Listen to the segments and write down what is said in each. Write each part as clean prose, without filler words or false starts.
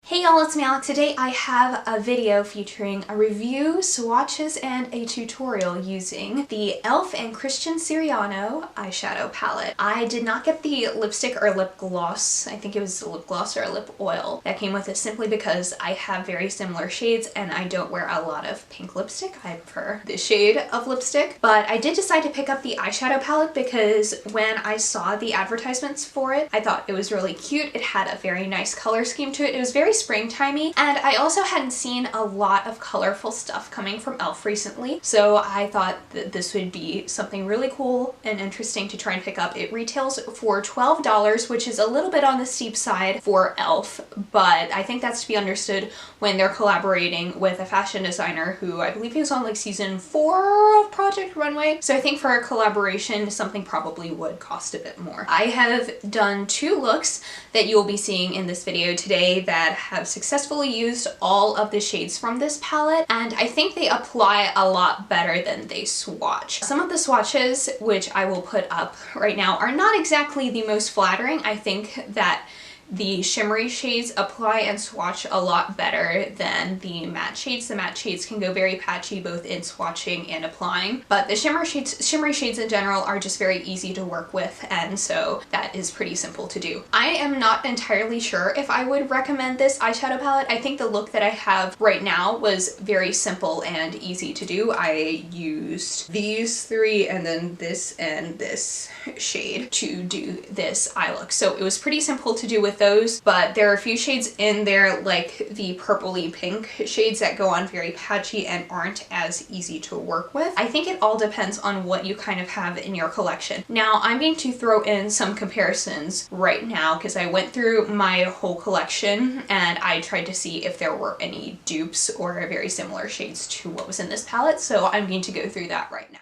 Hey y'all, it's Meow. Today I have a video featuring a review, swatches, and a tutorial using the e.l.f. and Christian Siriano eyeshadow palette. I did not get the lipstick or lip gloss, I think it was a lip gloss or a lip oil that came with it simply because I have very similar shades and I don't wear a lot of pink lipstick. I prefer this shade of lipstick. But I did decide to pick up the eyeshadow palette because when I saw the advertisements for it, I thought it was really cute. It had a very nice color scheme to it. It was very springtimey, and I also hadn't seen a lot of colorful stuff coming from e.l.f. recently, so I thought that this would be something really cool and interesting to try and pick up. It retails for $12, which is a little bit on the steep side for e.l.f., but I think that's to be understood when they're collaborating with a fashion designer who I believe he was on like season 4 of Project Runway, so I think for a collaboration something probably would cost a bit more. I have done 2 looks that you'll be seeing in this video today that have successfully used all of the shades from this palette, and I think they apply a lot better than they swatch. Some of the swatches, which I will put up right now, are not exactly the most flattering. I think that the shimmery shades apply and swatch a lot better than the matte shades. The matte shades can go very patchy both in swatching and applying, but the shimmery shades in general are just very easy to work with, and so that is pretty simple to do. I am not entirely sure if I would recommend this eyeshadow palette. I think the look that I have right now was very simple and easy to do. I used these 3 and then this and this shade to do this eye look, so it was pretty simple to do with those, but there are a few shades in there, like the purpley pink shades, that go on very patchy and aren't as easy to work with. I think it all depends on what you kind of have in your collection. Now I'm going to throw in some comparisons right now because I went through my whole collection and I tried to see if there were any dupes or very similar shades to what was in this palette, so I'm going to go through that right now.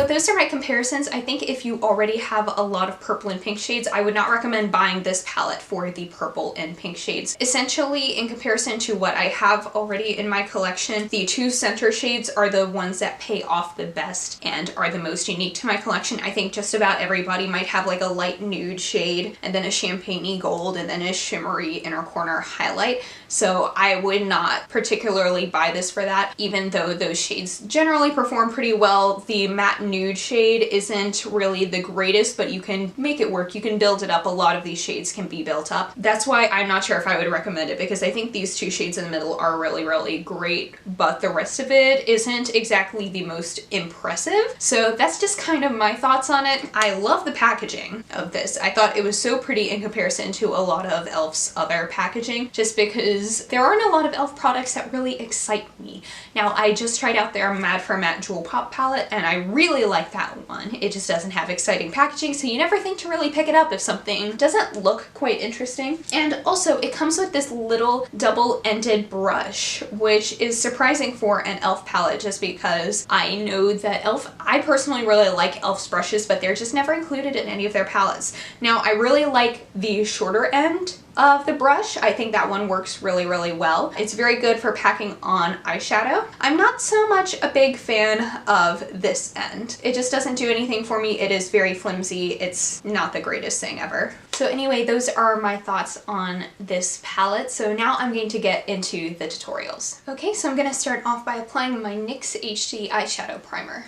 Those are my comparisons. I think if you already have a lot of purple and pink shades, I would not recommend buying this palette for the purple and pink shades. Essentially, in comparison to what I have already in my collection, the 2 center shades are the ones that pay off the best and are the most unique to my collection. I think just about everybody might have like a light nude shade and then a champagne-y gold and then a shimmery inner corner highlight. So I would not particularly buy this for that, even though those shades generally perform pretty well. The matte nude shade isn't really the greatest, but you can make it work. You can build it up. A lot of these shades can be built up. That's why I'm not sure if I would recommend it, because I think these 2 shades in the middle are really, really great, but the rest of it isn't exactly the most impressive. So that's just kind of my thoughts on it. I love the packaging of this. I thought it was so pretty in comparison to a lot of e.l.f.'s other packaging, just because there aren't a lot of e.l.f. products that really excite me. Now, I just tried out their Mad for Matte Jewel Pop palette, and I really like that one. It just doesn't have exciting packaging, so you never think to really pick it up if something doesn't look quite interesting. And also, it comes with this little double-ended brush, which is surprising for an e.l.f. palette, just because I know that e.l.f. I personally really like e.l.f.'s brushes, but they're just never included in any of their palettes. Now, I really like the shorter end of the brush. I think that one works really, really well. It's very good for packing on eyeshadow. I'm not so much a big fan of this end. It just doesn't doesn't do anything for me. It is very flimsy. It's not the greatest thing ever. So anyway, those are my thoughts on this palette. So now I'm going to get into the tutorials. Okay, so I'm going to start off by applying my NYX HD eyeshadow primer.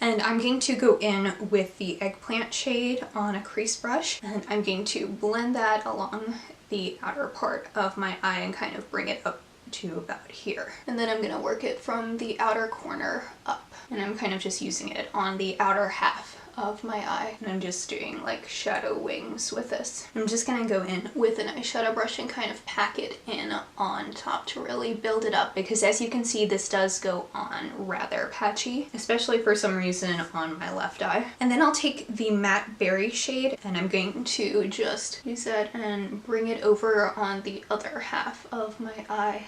And I'm going to go in with the Eggplant shade on a crease brush, and I'm going to blend that along the outer part of my eye and kind of bring it up to about here. And then I'm going to work it from the outer corner up. And I'm kind of just using it on the outer half of my eye. And I'm just doing like shadow wings with this. I'm just going to go in with an eyeshadow brush and kind of pack it in on top to really build it up, because as you can see, this does go on rather patchy, especially for some reason on my left eye. And then I'll take the matte berry shade and I'm going to just use that and bring it over on the other half of my eye.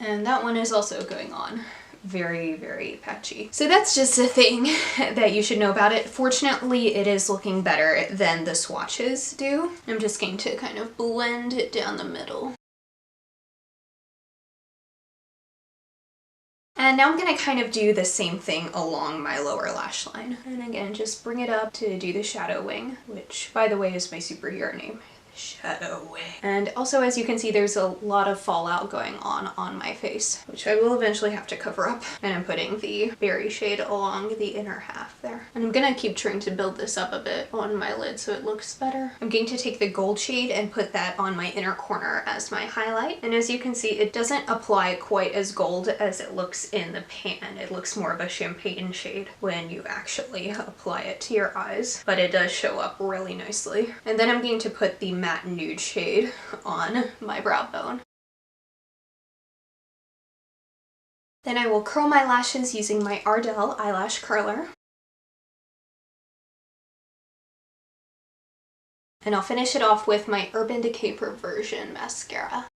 And that one is also going on very, very patchy. So that's just a thing that you should know about it. Fortunately, it is looking better than the swatches do. I'm just going to kind of blend it down the middle. And now I'm going to kind of do the same thing along my lower lash line. And again, just bring it up to do the shadow wing, which by the way is my superhero name. Shadow wing. And also, as you can see, there's a lot of fallout going on my face, which I will eventually have to cover up. And I'm putting the berry shade along the inner half there. And I'm gonna keep trying to build this up a bit on my lid so it looks better. I'm going to take the gold shade and put that on my inner corner as my highlight. And as you can see, it doesn't apply quite as gold as it looks in the pan. It looks more of a champagne shade when you actually apply it to your eyes, but it does show up really nicely. And then I'm going to put the matte nude shade on my brow bone. Then I will curl my lashes using my Ardell eyelash curler. And I'll finish it off with my Urban Decay Perversion mascara.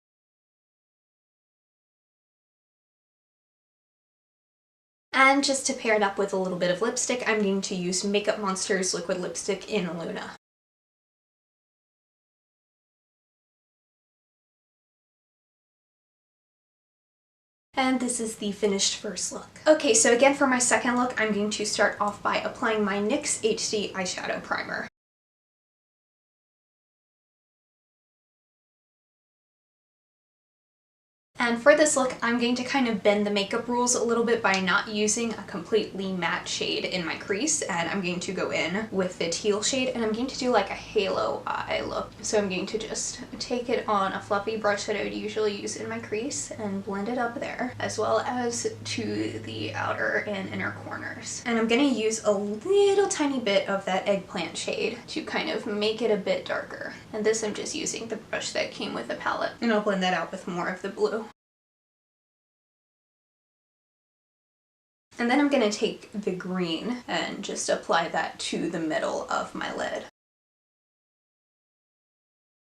And just to pair it up with a little bit of lipstick, I'm going to use Makeup Monster's liquid lipstick in Luna. And this is the finished first look. Okay, so again for my second look, I'm going to start off by applying my NYX HD eyeshadow primer. And for this look, I'm going to kind of bend the makeup rules a little bit by not using a completely matte shade in my crease, and I'm going to go in with the teal shade, and I'm going to do like a halo eye look. So I'm going to just take it on a fluffy brush that I would usually use in my crease and blend it up there, as well as to the outer and inner corners. And I'm going to use a little tiny bit of that Eggplant shade to kind of make it a bit darker. And this I'm just using the brush that came with the palette, and I'll blend that out with more of the blue. And then I'm going to take the green and just apply that to the middle of my lid.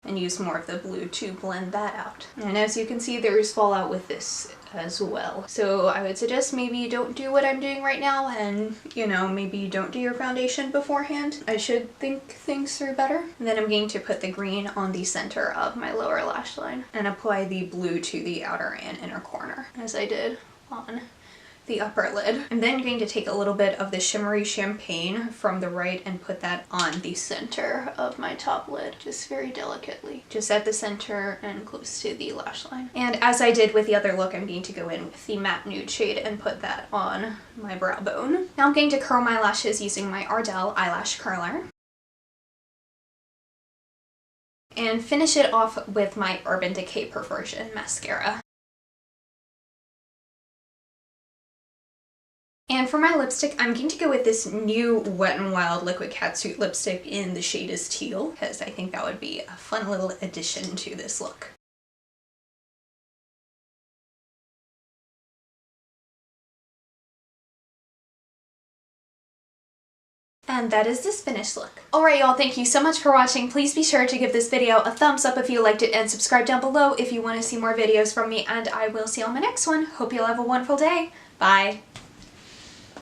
And use more of the blue to blend that out. And as you can see, there's fallout with this as well. So I would suggest maybe don't do what I'm doing right now and, you know, maybe don't do your foundation beforehand. I should think things through better. And then I'm going to put the green on the center of my lower lash line and apply the blue to the outer and inner corner, as I did on the upper lid. I'm then going to take a little bit of the shimmery champagne from the right and put that on the center of my top lid, just very delicately, just at the center and close to the lash line. And as I did with the other look, I'm going to go in with the matte nude shade and put that on my brow bone. Now I'm going to curl my lashes using my Ardell eyelash curler. And finish it off with my Urban Decay Perversion mascara. And for my lipstick, I'm going to go with this new Wet n Wild Liquid Catsuit lipstick in the shade is Teal, because I think that would be a fun little addition to this look. And that is this finished look. Alright y'all, thank you so much for watching. Please be sure to give this video a thumbs up if you liked it and subscribe down below if you want to see more videos from me, and I will see you on my next one. Hope you'll have a wonderful day. Bye!